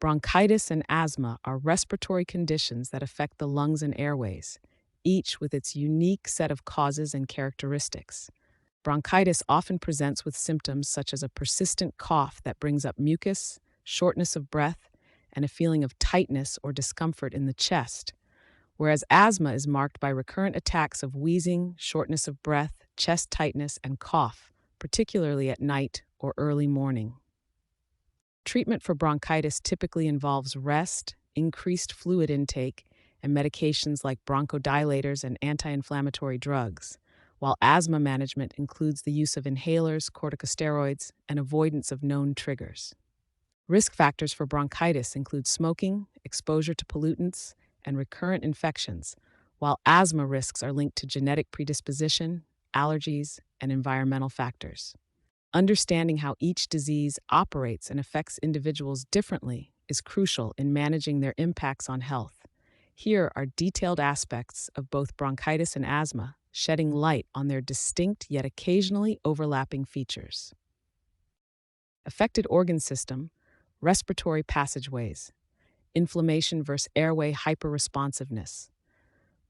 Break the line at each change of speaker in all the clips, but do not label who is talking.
Bronchitis and asthma are respiratory conditions that affect the lungs and airways, each with its unique set of causes and characteristics. Bronchitis often presents with symptoms such as a persistent cough that brings up mucus, shortness of breath, and a feeling of tightness or discomfort in the chest, whereas asthma is marked by recurrent attacks of wheezing, shortness of breath, chest tightness, and cough, particularly at night or early morning. Treatment for bronchitis typically involves rest, increased fluid intake, and medications like bronchodilators and anti-inflammatory drugs, while asthma management includes the use of inhalers, corticosteroids, and avoidance of known triggers. Risk factors for bronchitis include smoking, exposure to pollutants, and recurrent infections, while asthma risks are linked to genetic predisposition, allergies, and environmental factors. Understanding how each disease operates and affects individuals differently is crucial in managing their impacts on health. Here are detailed aspects of both bronchitis and asthma, shedding light on their distinct yet occasionally overlapping features. Affected organ system, respiratory passageways, inflammation versus airway hyperresponsiveness.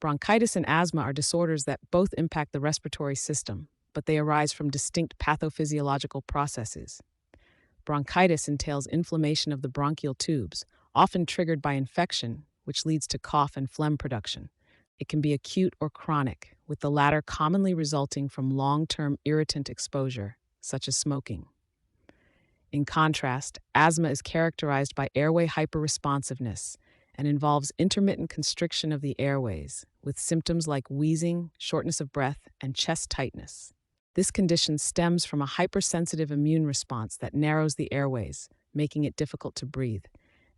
Bronchitis and asthma are disorders that both impact the respiratory system, but they arise from distinct pathophysiological processes. Bronchitis entails inflammation of the bronchial tubes, often triggered by infection, which leads to cough and phlegm production. It can be acute or chronic, with the latter commonly resulting from long-term irritant exposure, such as smoking. In contrast, asthma is characterized by airway hyperresponsiveness and involves intermittent constriction of the airways, with symptoms like wheezing, shortness of breath, and chest tightness. This condition stems from a hypersensitive immune response that narrows the airways, making it difficult to breathe,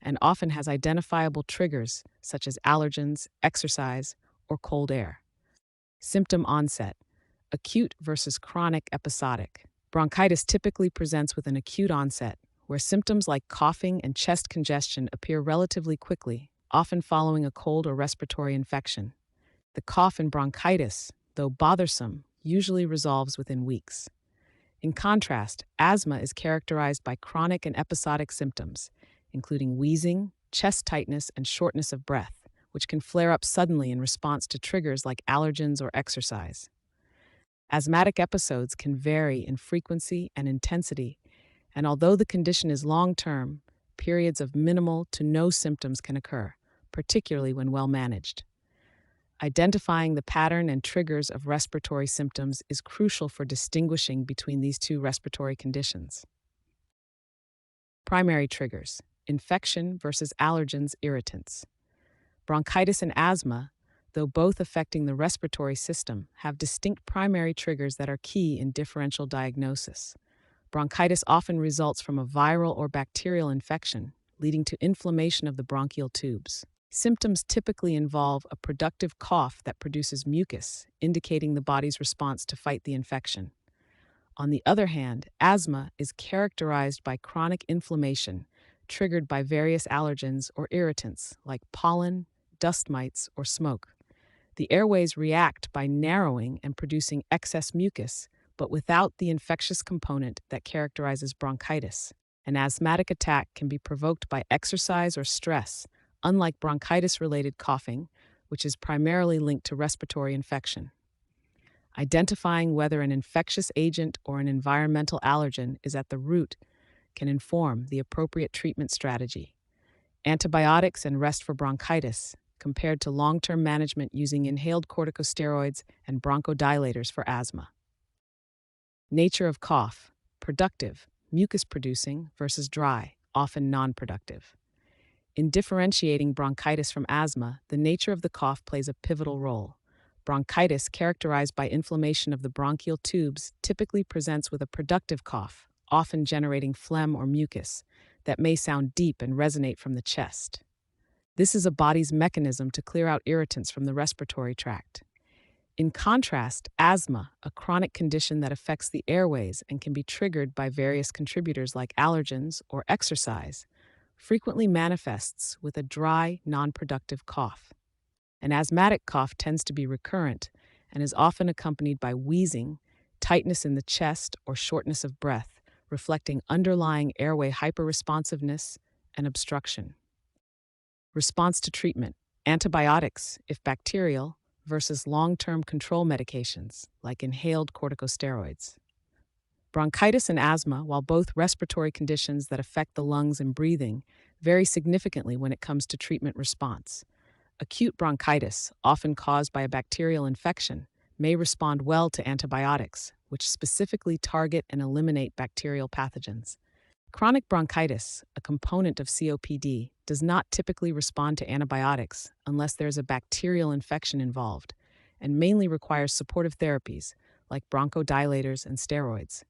and often has identifiable triggers such as allergens, exercise, or cold air. Symptom onset: acute versus chronic episodic. Bronchitis typically presents with an acute onset, where symptoms like coughing and chest congestion appear relatively quickly, often following a cold or respiratory infection. The cough in bronchitis, though bothersome, usually resolves within weeks. In contrast, asthma is characterized by chronic and episodic symptoms, including wheezing, chest tightness, and shortness of breath, which can flare up suddenly in response to triggers like allergens or exercise. Asthmatic episodes can vary in frequency and intensity, and although the condition is long-term, periods of minimal to no symptoms can occur, particularly when well managed. Identifying the pattern and triggers of respiratory symptoms is crucial for distinguishing between these two respiratory conditions. Primary triggers: infection versus allergens, irritants. Bronchitis and asthma, though both affecting the respiratory system, have distinct primary triggers that are key in differential diagnosis. Bronchitis often results from a viral or bacterial infection, leading to inflammation of the bronchial tubes. Symptoms typically involve a productive cough that produces mucus, indicating the body's response to fight the infection. On the other hand, asthma is characterized by chronic inflammation, triggered by various allergens or irritants like pollen, dust mites, or smoke. The airways react by narrowing and producing excess mucus, but without the infectious component that characterizes bronchitis. An asthmatic attack can be provoked by exercise or stress, unlike bronchitis-related coughing, which is primarily linked to respiratory infection. Identifying whether an infectious agent or an environmental allergen is at the root can inform the appropriate treatment strategy. Antibiotics and rest for bronchitis, compared to long-term management using inhaled corticosteroids and bronchodilators for asthma. Nature of cough: productive, mucus-producing versus dry, often non-productive. In differentiating bronchitis from asthma, the nature of the cough plays a pivotal role. Bronchitis, characterized by inflammation of the bronchial tubes, typically presents with a productive cough, often generating phlegm or mucus, that may sound deep and resonate from the chest. This is a body's mechanism to clear out irritants from the respiratory tract. In contrast, asthma, a chronic condition that affects the airways and can be triggered by various contributors like allergens or exercise, frequently manifests with a dry, non-productive cough. An asthmatic cough tends to be recurrent and is often accompanied by wheezing, tightness in the chest, or shortness of breath, reflecting underlying airway hyperresponsiveness, and obstruction. Response to treatment: antibiotics, if bacterial, versus long-term control medications like inhaled corticosteroids. Bronchitis and asthma, while both respiratory conditions that affect the lungs and breathing, vary significantly when it comes to treatment response. Acute bronchitis, often caused by a bacterial infection, may respond well to antibiotics, which specifically target and eliminate bacterial pathogens. Chronic bronchitis, a component of COPD, does not typically respond to antibiotics unless there is a bacterial infection involved, and mainly requires supportive therapies like bronchodilators and steroids.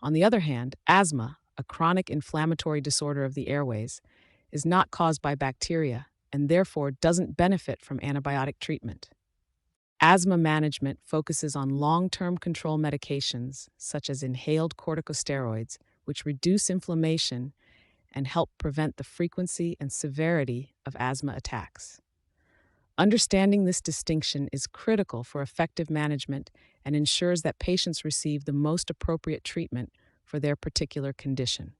On the other hand, asthma, a chronic inflammatory disorder of the airways, is not caused by bacteria and therefore doesn't benefit from antibiotic treatment. Asthma management focuses on long-term control medications such as inhaled corticosteroids, which reduce inflammation and help prevent the frequency and severity of asthma attacks. Understanding this distinction is critical for effective management and ensures that patients receive the most appropriate treatment for their particular condition.